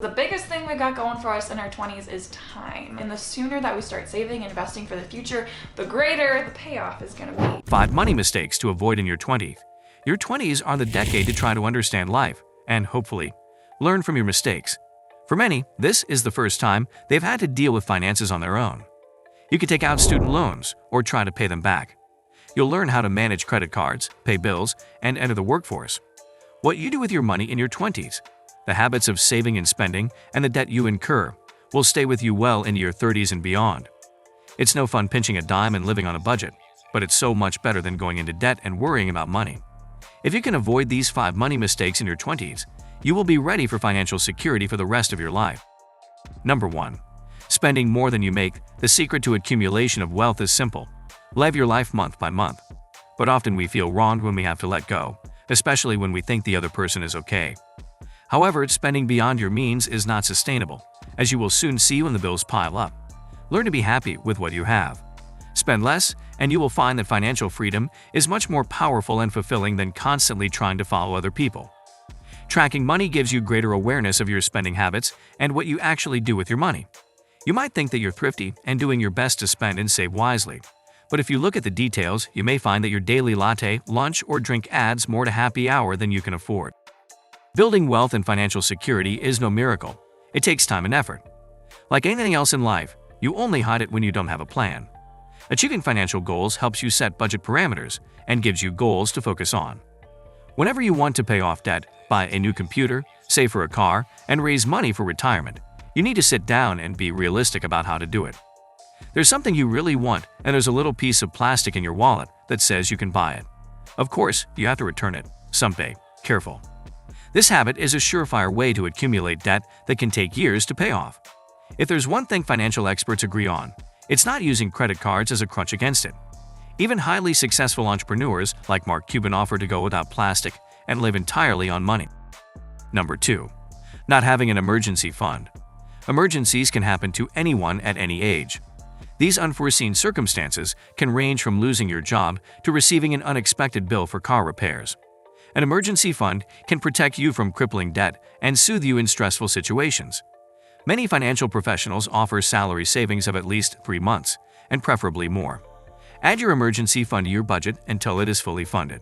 The biggest thing we've got going for us in our 20s is time. And the sooner that we start saving and investing for the future, the greater the payoff is going to be. 5 money mistakes to avoid in your 20s. Your 20s are the decade to try to understand life and, hopefully, learn from your mistakes. For many, this is the first time they've had to deal with finances on their own. You could take out student loans or try to pay them back. You'll learn how to manage credit cards, pay bills, and enter the workforce. What you do with your money in your 20s, the habits of saving and spending, and the debt you incur will stay with you well into your 30s and beyond. It's no fun pinching a dime and living on a budget, but it's so much better than going into debt and worrying about money. If you can avoid these 5 money mistakes in your 20s, you will be ready for financial security for the rest of your life. Number 1. Spending more than you make. The secret to accumulation of wealth is simple. Live your life month by month. But often we feel wronged when we have to let go, especially when we think the other person is okay. However, spending beyond your means is not sustainable, as you will soon see when the bills pile up. Learn to be happy with what you have. Spend less, and you will find that financial freedom is much more powerful and fulfilling than constantly trying to follow other people. Tracking money gives you greater awareness of your spending habits and what you actually do with your money. You might think that you're thrifty and doing your best to spend and save wisely. But if you look at the details, you may find that your daily latte, lunch, or drink adds more to happy hour than you can afford. Building wealth and financial security is no miracle. It takes time and effort. Like anything else in life, you only hide it when you don't have a plan. Achieving financial goals helps you set budget parameters and gives you goals to focus on. Whenever you want to pay off debt, buy a new computer, save for a car, and raise money for retirement, you need to sit down and be realistic about how to do it. There's something you really want, and there's a little piece of plastic in your wallet that says you can buy it. Of course, you have to return it someday. Careful. This habit is a surefire way to accumulate debt that can take years to pay off. If there's one thing financial experts agree on, it's not using credit cards as a crutch against it. Even highly successful entrepreneurs like Mark Cuban offer to go without plastic and live entirely on money. Number 2. Not having an emergency fund. Emergencies can happen to anyone at any age. These unforeseen circumstances can range from losing your job to receiving an unexpected bill for car repairs. An emergency fund can protect you from crippling debt and soothe you in stressful situations. Many financial professionals offer salary savings of at least 3 months, and preferably more. Add your emergency fund to your budget until it is fully funded.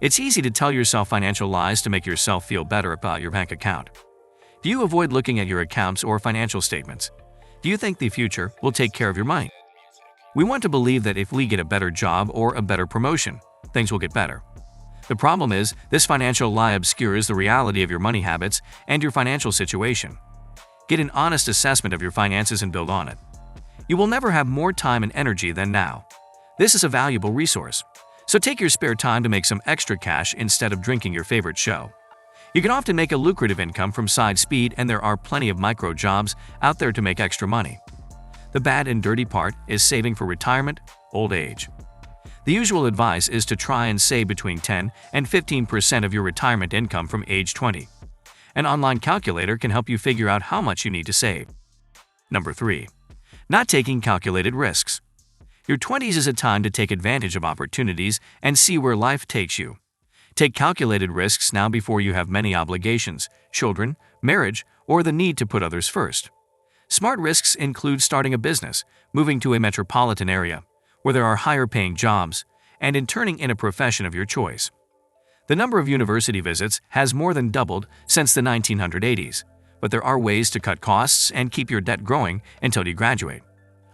It's easy to tell yourself financial lies to make yourself feel better about your bank account. Do you avoid looking at your accounts or financial statements? Do you think the future will take care of your money? We want to believe that if we get a better job or a better promotion, things will get better. The problem is, this financial lie obscures the reality of your money habits and your financial situation. Get an honest assessment of your finances and build on it. You will never have more time and energy than now. This is a valuable resource. So take your spare time to make some extra cash instead of drinking your favorite show. You can often make a lucrative income from side speed, and there are plenty of micro jobs out there to make extra money. The bad and dirty part is saving for retirement, old age. The usual advice is to try and save between 10 and 15% of your retirement income from age 20. An online calculator can help you figure out how much you need to save. Number 3. Not taking calculated risks. Your 20s is a time to take advantage of opportunities and see where life takes you. Take calculated risks now before you have many obligations, children, marriage, or the need to put others first. Smart risks include starting a business, moving to a metropolitan area, where there are higher-paying jobs, and in turning in a profession of your choice. The number of university visits has more than doubled since the 1980s, but there are ways to cut costs and keep your debt growing until you graduate.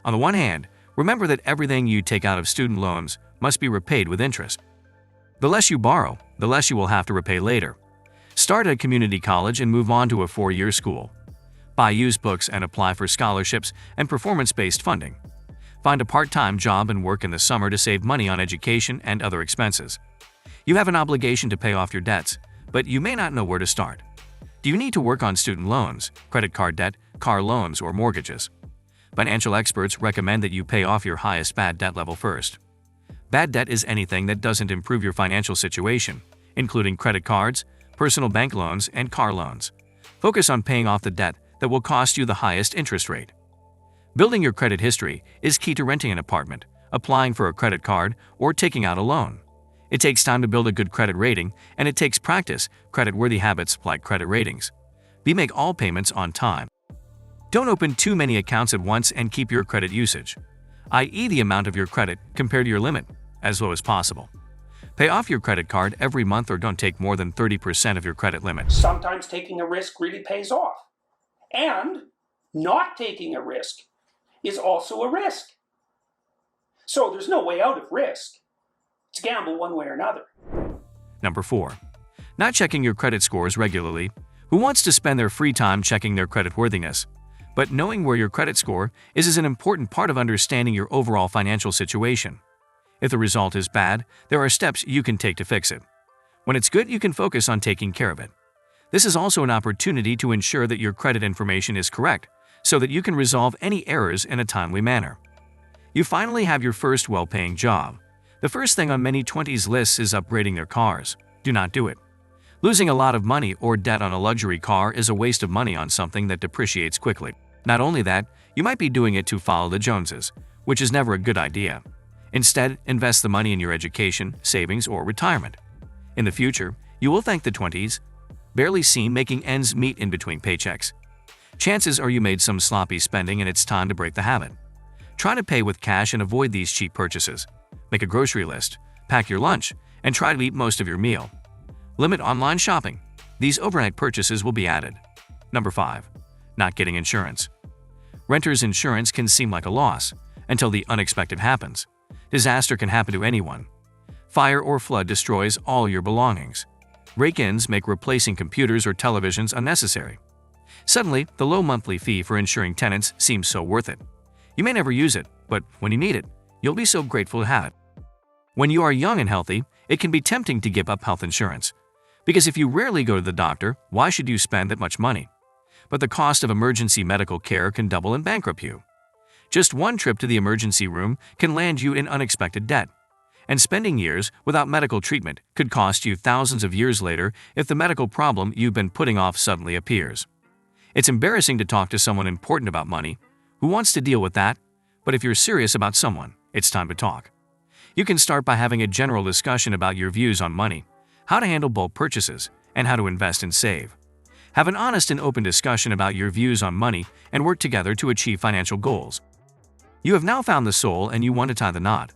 On the one hand, remember that everything you take out of student loans must be repaid with interest. The less you borrow, the less you will have to repay later. Start at a community college and move on to a 4-year school. Buy used books and apply for scholarships and performance-based funding. Find a part-time job and work in the summer to save money on education and other expenses. You have an obligation to pay off your debts, but you may not know where to start. Do you need to work on student loans, credit card debt, car loans, or mortgages? Financial experts recommend that you pay off your highest bad debt level first. Bad debt is anything that doesn't improve your financial situation, including credit cards, personal bank loans, and car loans. Focus on paying off the debt that will cost you the highest interest rate. Building your credit history is key to renting an apartment, applying for a credit card, or taking out a loan. It takes time to build a good credit rating, and it takes practice, credit-worthy habits like credit ratings. Make all payments on time. Don't open too many accounts at once and keep your credit usage, i.e. the amount of your credit compared to your limit, as low as possible. Pay off your credit card every month or don't take more than 30% of your credit limit. Sometimes taking a risk really pays off. And not taking a risk is also a risk. So there's no way out of risk. It's a gamble one way or another. Number 4. Not checking your credit scores regularly. Who wants to spend their free time checking their creditworthiness? But knowing where your credit score is an important part of understanding your overall financial situation. If the result is bad, there are steps you can take to fix it. When it's good, you can focus on taking care of it. This is also an opportunity to ensure that your credit information is correct, so that you can resolve any errors in a timely manner. You finally have your first well-paying job. The first thing on many 20s lists is upgrading their cars. Do not do it. Losing a lot of money or debt on a luxury car is a waste of money on something that depreciates quickly. Not only that, you might be doing it to follow the Joneses, which is never a good idea. Instead, invest the money in your education, savings, or retirement. In the future, you will thank the 20s. Barely seen making ends meet in between paychecks. Chances are you made some sloppy spending and it's time to break the habit. Try to pay with cash and avoid these cheap purchases. Make a grocery list, pack your lunch, and try to eat most of your meal. Limit online shopping. These overnight purchases will be added. Number 5. Not getting insurance. Renter's insurance can seem like a loss until the unexpected happens. Disaster can happen to anyone. Fire or flood destroys all your belongings. Break-ins make replacing computers or televisions unnecessary. Suddenly, the low monthly fee for insuring tenants seems so worth it. You may never use it, but when you need it, you'll be so grateful to have it. When you are young and healthy, it can be tempting to give up health insurance. Because if you rarely go to the doctor, why should you spend that much money? But the cost of emergency medical care can double and bankrupt you. Just one trip to the emergency room can land you in unexpected debt. And spending years without medical treatment could cost you thousands of years later if the medical problem you've been putting off suddenly appears. It's embarrassing to talk to someone important about money. Who wants to deal with that? But if you're serious about someone, it's time to talk. You can start by having a general discussion about your views on money, how to handle bulk purchases, and how to invest and save. Have an honest and open discussion about your views on money and work together to achieve financial goals. You have now found the soul and you want to tie the knot.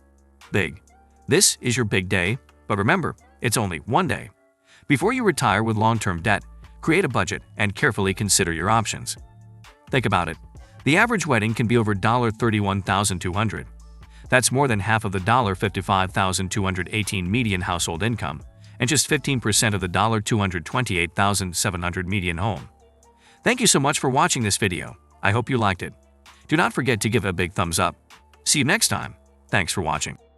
Big. This is your big day, but remember, it's only one day. Before you retire with long-term debt, create a budget and carefully consider your options. Think about it. The average wedding can be over $31,200. That's more than half of the $55,218 median household income, and just 15% of the $228,700 median home. Thank you so much for watching this video. I hope you liked it. Do not forget to give it a big thumbs up. See you next time. Thanks for watching.